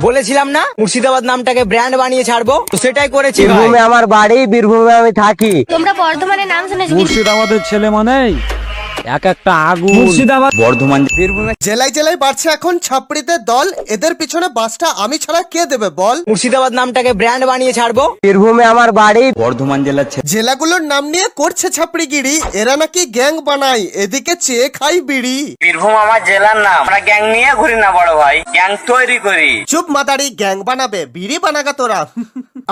বলেছিলাম না মুর্শিদাবাদ নামটাকে ব্র্যান্ড বানিয়ে ছাড়বো, তো সেটাই করেছি ভাই। বীরভূমে আমার বাড়ি, বীরভূমে আমি থাকি। তোমরা বর্ধমানের নাম শুনেছো? মুর্শিদাবাদের ছেলে মানে এক একটা আগুন। মুর্শিদাবাদ বর্ধমান বীরভূমে জেলায় জেলায় বাড়ছে এখন ছাপড়িদের দল। এদের পিছনে বাসটা আমি ছাড়া কে দেবে বল? মুর্শিদাবাদ নামটাকে ব্র্যান্ড বানিয়ে ছাড়বো। বীরভূমে আমার বাড়ি। বর্ধমান জেলার ছেলে জেলাগুলোর নাম নিয়ে করছে ছাপড়িগিরি। এরা নাকি গ্যাং বানায়, এদিকে চেয়ে খাই বিড়ি। বীরভূম আমার জেলার নাম। আমরা গ্যাং নিয়ে ঘুরি না বড় ভাই, গ্যাং তৈরি করি। চুপ মাদারি, গ্যাং বানাবে বিড়ি বানাগা তোরা।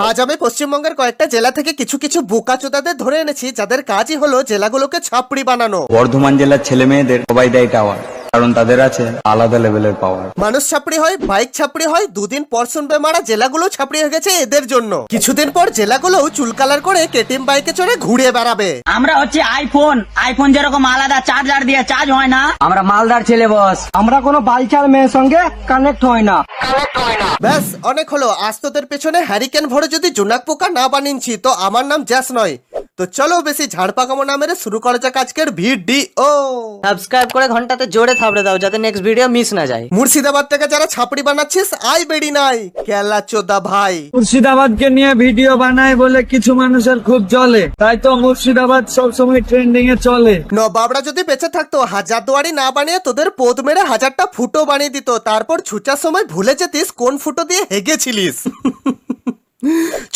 আজ আমি পশ্চিমবঙ্গের কয়েকটা জেলা থেকে কিছু কিছু বোকাচোদাদের ধরে এনেছি, যাদের কাজই হলো জেলাগুলোকে ছাপড়ি বানানো। বর্ধমান জেলার ছেলে মেয়েদের সবাই দেয় টাওয়ার, কারণ তাদের আছে আলাদা লেভেলের পাওয়ার। মানুষ ছাপড়ি হয়, বাইক ছাপড়ি হয়, দুদিন পর শুনবে মারা জেলাগুলো ছাপড়ি হয়ে গেছে এদের জন্য। কিছুদিন পর জেলাগুলো চুল কালার করে কেটিএম বাইকে চড়ে ঘুরে বেড়াবে। আমরা হচ্ছে আইফোন যেরকম আলাদা চার্জার দিয়ে চার্জ হয় না। আমরা মালদার ছেলে বস। আমরা কোনো বালচাল মেয়ের সঙ্গে কানেক্ট হয় না। ব্যাস অনেক হলো। আজ তোদের পেছনে হ্যারিকেন ভরে যদি জোনাক পোকা না বানিয়েছি তো আমার নাম জ্যাস নয়। তো চলো বেশি ঝাড় পাকামো না মেরে শুরু করা যাক আজকের ভিডিও। সাবস্ক্রাইব করে ঘন্টাতে জোরে থাবড়ে দাও যাতে নেক্সট ভিডিও মিস না যায়। মুর্শিদাবাদ থেকে যারা ছাপড়ি বানাচ্ছিস আই বেড়ি নাই কেলা চোদা ভাই। মুর্শিদাবাদকে নিয়ে ভিডিও বানায় বলে কিছু মানুষের খুব জ্বলে, তাই তো মুর্শিদাবাদ সবসময় ট্রেন্ডিং এ চলে। নবাবরা যদি বেঁচে থাকতো হাজারদুয়ারি না বানিয়ে তোদের পোদ মেরে 1000টা ফুটো বানিয়ে দিত, তারপর ছুটার সময় ভুলে যেতিস কোন ফুটো দিয়ে হেগেছিলিস।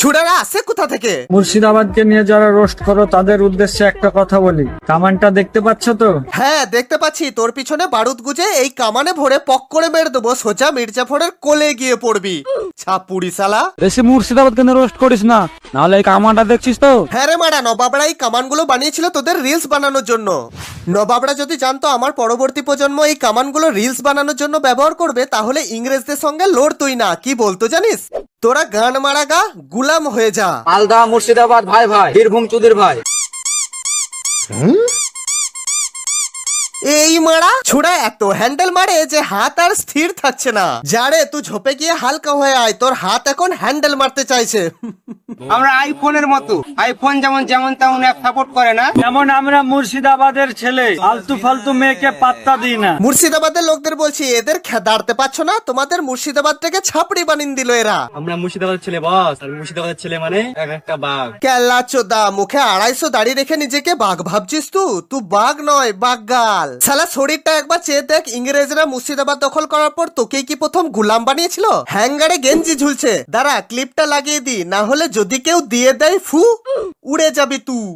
ছুড়ারা আসে কোথা থেকে? মুর্শিদাবাদকে নিয়ে যারা রোস্ট করো তাদের উদ্দেশ্যে একটা কথা বলি, কামানটা দেখতে পাচ্ছ তো? হ্যাঁ দেখতে পাচ্ছি। তোর পিছনে বারুদ গুজে এই কামানে ভরে পক করে মেরে দেবো, সোজা মির্জাফরের কোলে গিয়ে পড়বি ছাপুরি শালা। বেশি মুর্শিদাবাদকে নিয়ে রোস্ট করিস না, নাহলে এই কামানটা দেখছিস তো? হ্যাঁ রে মারা, নবাবরা এই কামানগুলো বানিয়েছিল তোদের রিলস বানানোর জন্য। নবাবরা যদি জানতো আমার পরবর্তী প্রজন্ম এই কামানগুলো রিলস বানানোর জন্য ব্যবহার করবে, তাহলে ইংরেজদের সঙ্গে লড়তোই না। কি বলতো জানিস? তোরা গান মারা গা, গুলাম হয়ে যা। মালদা মুর্শিদাবাদ ভাই ভাই, বীরভূম চুদির ভাই। এই মারা ছোড়া এত হ্যান্ডেল মারে যে হাত আর স্থির থাকছে না। যারে তুই ঝোপে গিয়ে হালকা হয়ে আয়, তোর হাত এখন হ্যান্ডেল মারতে চাইছে। আমরা আইফোনের মতো, আইফোন যেমন যেমন তেমন অ্যাপ সাপোর্ট করে না। যেমন আমরা মুর্শিদাবাদের ছেলে, ফালতু ফালতু মেয়েকে পাত্তা দিই না। মুর্শিদাবাদের লোকদের বলছি, এদের খেদাড়তে পারছো না? তোমাদের মুর্শিদাবাদটাকে ছাপড়ি বানিয়ে দিল এরা। আমরা মুর্শিদাবাদের ছেলে বস, আর মুর্শিদাবাদের ছেলে মানে এক একটা বাঘ। কেলা চোদা, মুখে 250 দাড়ি রেখে নিজেকে বাঘ ভাবছিস? তুই বাঘ নয়, বাঘগাল শালা। শরীরটা একবার চেয়ে দেখ, ইংরেজরা মুর্শিদাবাদ দখল করার পর তোকেই কি প্রথম গুলাম বানিয়েছিল? হ্যাঙ্গারে গেঞ্জি ঝুলছে। দাঁড়া ক্লিপটা লাগিয়ে দি, না হলে যদি কেউ দিয়ে দেয় ফু উড়ে যাবি তুই।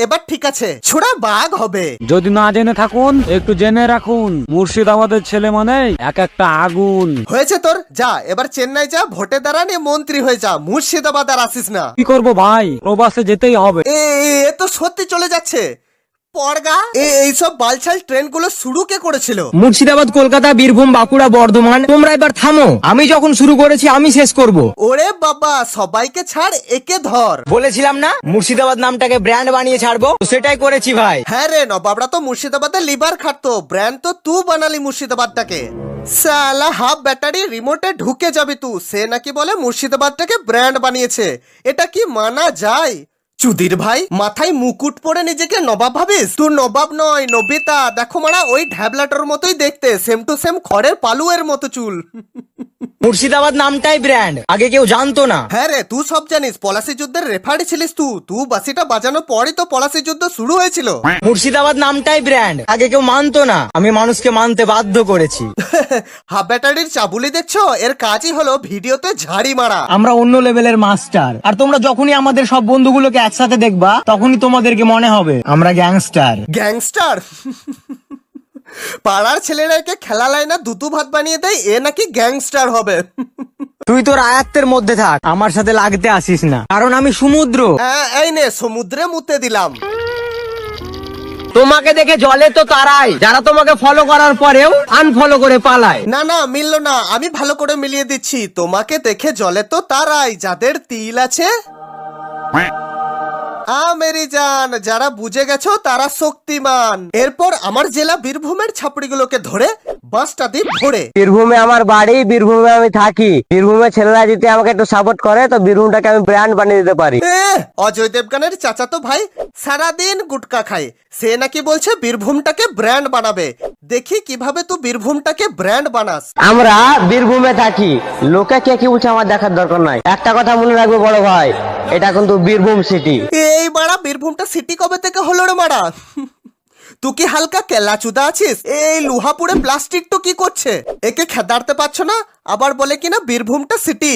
এবার ঠিক আছে, ছোড়া বাঘ হবে। যদি না জেনে থাকুন একটু জেনে রাখুন, মুর্শিদাবাদের ছেলে মানে এক একটা আগুন। হয়েছে তোর, যা এবার চেন্নাই যা, ভোটে দাঁড়া নিয়ে মন্ত্রী হয়ে যা। মুর্শিদাবাদ আর আসিস না। কি করবো ভাই, প্রবাসে যেতেই হবে। এ তো সত্যি চলে যাচ্ছে পরগা। এইসব বালছাল ট্রেন গুলো শুরু কে করেছিল? মুর্শিদাবাদ, কলকাতা, বীরভূম, বাঁকুড়া, বর্ধমান। তোমরা এবার থামো, আমি যখন শুরু করেছি আমি শেষ করব। ওরে বাবা, সবাইকে ছাড়, একে ধর। বলেছিলাম না মুর্শিদাবাদ নামটাকে ব্র্যান্ড বানিয়ে ছাড়বো, তো সেটাই করেছি ভাই। হ্যাঁ রে, নবাবরা তো মুর্শিদাবাদের লিভার খাটতো, ব্র্যান্ড তো তুই বানালি মুর্শিদাবাদটাকে। সালা হাফ ব্যাটারি রিমোটে ঢুকে যাবি তুই। সে নাকি বলে মুর্শিদাবাদটাকে ব্র্যান্ড বানিয়েছে। এটা কি মানা যায়? চুদির ভাই, মাথায় মুকুট পরে নিজেকে নবাব ভাবিস? তুই নবাব নয়, নবিতা। দেখো মারা, ওই ঢ্যাবলাটার মতোই দেখতে, সেম টু সেম খড়ের পালুয়ের মতো চুল। মুর্শিদাবাদ নামটাই ব্র্যান্ড, আগে কেউ জানতো না। হ্যাঁ রে, তুই সব জানিস। পলাশি যুদ্ধের রেফারি ছিলিস তুই বাসিটা বাজানোর পরই তো পলাশি যুদ্ধ শুরু হয়েছিল। মুর্শিদাবাদ নামটাই ব্র্যান্ড, আগে কেউ মানতো না, আমি মানুষকে মানতে বাধ্য করেছি। হাফ ব্যাটারির চাবুলি দেখছো? এর কাজই হলো ভিডিওতে ঝাড়ি মারা। আমরা অন্য লেভেলের মাস্টার, আর তোমরা যখনই আমাদের সব বন্ধুগুলোকে একসাথে দেখবা তখনই তোমাদেরকে মনে হবে আমরা গ্যাংস্টার। গ্যাংস্টার? পাড়ার ছেলেরা একে খেলা লাই না দুতু ভাত বানিয়ে দেয়, এ নাকি গ্যাংস্টার হবে। তুই তোর আয়াত্তের মধ্যে থাক, আমার সাথে লাগতে আসিস না, কারণ আমি সমুদ্র। এই নে, সমুদ্রে মুতে দিলাম। তোমাকে দেখে জলে তো তারাই যারা তোমাকে ফলো করার পরেও আনফলো করে পালায়। না না, মিললো না। আমি ভালো করে মিলিয়ে দিচ্ছি। তোমাকে দেখে জলে তো তারাই যাদের তিল আছে। মেরি জান, যারা বুঝে গেছো তারা শক্তিমান। এরপর আমার জেলা বীরভূমের ছাপড়িগুলোকে ধরে বাসটা দিয়ে ভরে। বীরভূমে আমার বাড়ি, বীরভূমে আমি থাকি। বীরভূমের ছেলেরা যদি আমাকে একটু সাপোর্ট করে তো বীরভূমটাকে আমি ব্র্যান্ড বানিয়ে দিতে পারি। অজয় দেবগানের চাচাতো ভাই সারাদিন গুটকা খায়, সে নাকি বলছে বীরভূমটাকে ব্র্যান্ড বানাবে। দেখি কিভাবে তুই বীরভূমটাকে ব্র্যান্ড বানাস। আমরা বীরভূমে থাকি, লোকে কে কি বলছে আমার দেখার দরকার নাই। একটা কথা মনে রাখবে বড় ভাই, এটা কিন্তু বীরভূম সিটি। এই মারা বীরভূমটা সিটি কবে থেকে হলো রে মারা? তুই কি হালকা কেলা চুদা আছিস? এই লোহাপুরে প্লাস্টিক তো কি করছে? একে খেদারতে পারছো না, আবার বলে কিনা বীরভূমটা সিটি।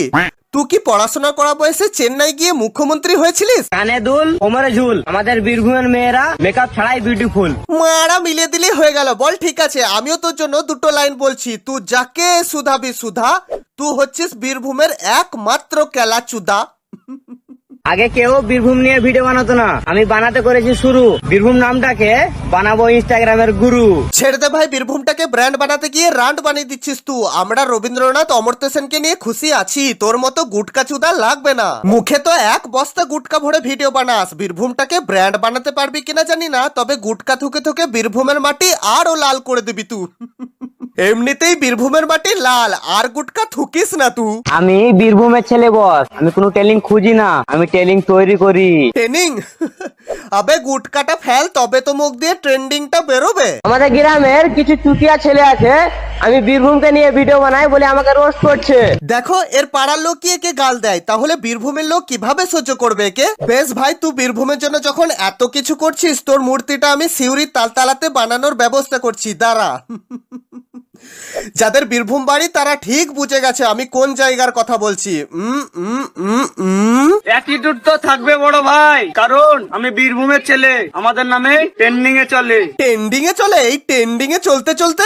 তুই কি পড়াশোনা করা বয়সে চেন্নাই গিয়ে মুখ্যমন্ত্রী হয়েছিলিস? কানে দুল, কোমরে ঝুল, আমাদের বীরভূমের মেয়েরা মেকআপ ছাড়াই বিউটিফুল। মারা মিলিয়ে দিলে হয়ে গেল। বল ঠিক আছে, আমিও তোর জন্য দুটো লাইন বলছি। তুই যাকে সুধাবি সুধা, তুই হচ্ছিস বীরভূমের একমাত্র কেলা চুদা। আগে কেউ বীরভূম নিয়ে ভিডিও বানাতো না, আমি বানাতে করেছি শুরু। বীরভূম নামটাকে বানাবো ইনস্টাগ্রামের গুরু। ছেড়ে দে ভাই, বীরভূমটাকে ব্র্যান্ড বানাতে গিয়ে রান্ড বানিয়ে দিচ্ছিস তুই। আমরা রবীন্দ্রনাথ অমর্ত্য সেনকে নিয়ে খুশি আছি, তোর মতো গুটকা চুদা লাগবে না। মুখে তো এক বস্তা গুটকা ভরে ভিডিও বানাস, বীরভূমটাকে ব্র্যান্ড বানাতে পারবি কিনা জানি না, তবে গুটকা থুকে থুকে বীরভূমের মাটি আরো লাল করে দিবি তুই। এমনিতেই বীরভূমের মাটি লাল, আর গুটকা থুকিস না তুই। আমি বীরভূমের ছেলে বস, আমি কোনো টেলিং খুঁজি না, আমি টেলিং তৈরি করি। ট্রেনিং? আবে গুটকাটা ফেল, তবে তো মুখ দিয়ে ট্রেন্ডিংটা বেরোবে। আমাদের গ্রামের কিছু চুতিয়া ছেলে আছে, আমি বীরভূমকে নিয়ে ভিডিও বানাই বলে আমাকে রোস্ট করছে। দেখো এর পাড়ার লোক কি একে গাল দেয়, তাহলে বীরভূমের লোক কিভাবে সহ্য করবে একে? বেশ ভাই, তুই বীরভূমের জন্য যখন এত কিছু করছিস, তোর মূর্তিটা আমি সিউড়ির তালতালাতে বানানোর ব্যবস্থা করছি, দাঁড়া। যাদের বীরভূম বাড়ি তারা ঠিক বুঝে গেছে আমি কোন জায়গার কথা বলছি। অ্যাটিটিউড তো থাকবে বড় ভাই, কারণ আমি বীরভূমের ছেলে, আমাদের নামে ট্রেন্ডিং এ চলে। ট্রেন্ডিং এ চলে? এই ট্রেন্ডিং এ চলতে চলতে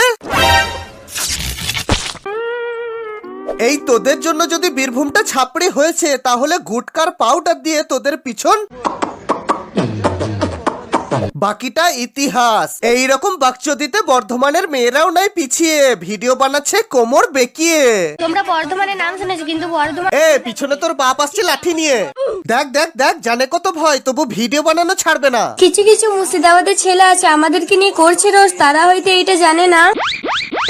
এই তোদের জন্য যদি বীরভূমটা ছাপড়ি হয়েছে, তাহলে গুটকার পাউডার দিয়ে তোদের পিছন বাকিটা ইতিহাস। এইরকম বাকচোদিতে বর্ধমানের মেয়েরাও নাই পিছিয়ে, ভিডিও বানাচ্ছে কোমর বেঁকিয়ে। তোমরা বর্ধমানের নাম শুনেছো, কিন্তু বর্ধমান পিছনে তোর বাপ আসছে লাঠি নিয়ে। দেখ দেখ দেখ, জানে কত ভয়, তবু ভিডিও বানানো ছাড়বে না। কিছু কিছু মুর্শিদাবাদের ছেলে আছে আমাদেরকে নিয়ে করছে রোজ, তারা হয়তো এটা জানে না।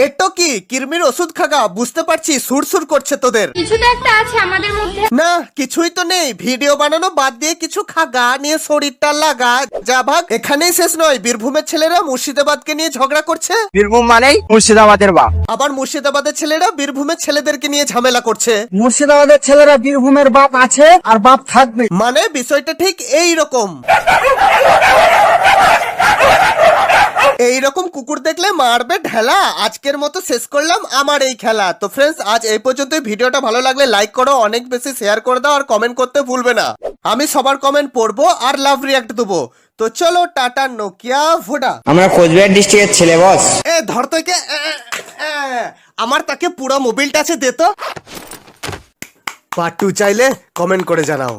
এটো কি কিরমির ওষুধ খাগা, বুঝতে পারছি সুর সুর করছে তোদের। কিছু তো একটা আছে আমাদের মধ্যে। না কিছুই তো নেই, ভিডিও বানানো বাদ দিয়ে কিছু খাগা নিয়ে শরীরটা লাগা, যা ভাগ। এখানেই শেষ নয়, বীরভূমের ছেলেরা মুর্শিদাবাদকে নিয়ে ঝগড়া করছে। বীরভূম মানেই মুর্শিদাবাদের বাপ। আবার মুর্শিদাবাদের ছেলেরা বীরভূমের ছেলেদেরকে নিয়ে ঝামেলা করছে। মুর্শিদাবাদের ছেলেরা বীরভূমের বাপ আছে আর বাপ থাকবে। মানে বিষয়টা ঠিক এই রকম। এইরকম কুকুর দেখলে মারবে ঢেলা। আজকের মতো শেষ করলাম আমার এই খেলা। তো ফ্রেন্ডস, আজ এই পর্যন্ত। ভিডিওটা ভালো লাগলে লাইক করো, অনেক বেশি শেয়ার করে দাও, আর কমেন্ট করতে ভুলবে না। আমি সবার কমেন্ট পড়বো আর লাভ রিয়াক্ট দেবো। তো চলো টাটা, নোকিয়া ভোডা। আমরা কোচবিহার ডিস্ট্রিক্টের ছেলে বস। ধর থেকে আমার তাকে পুরো মোবিলটা আছে দে তো। পার্ট 2 চাইলে কমেন্ট করে জানাও।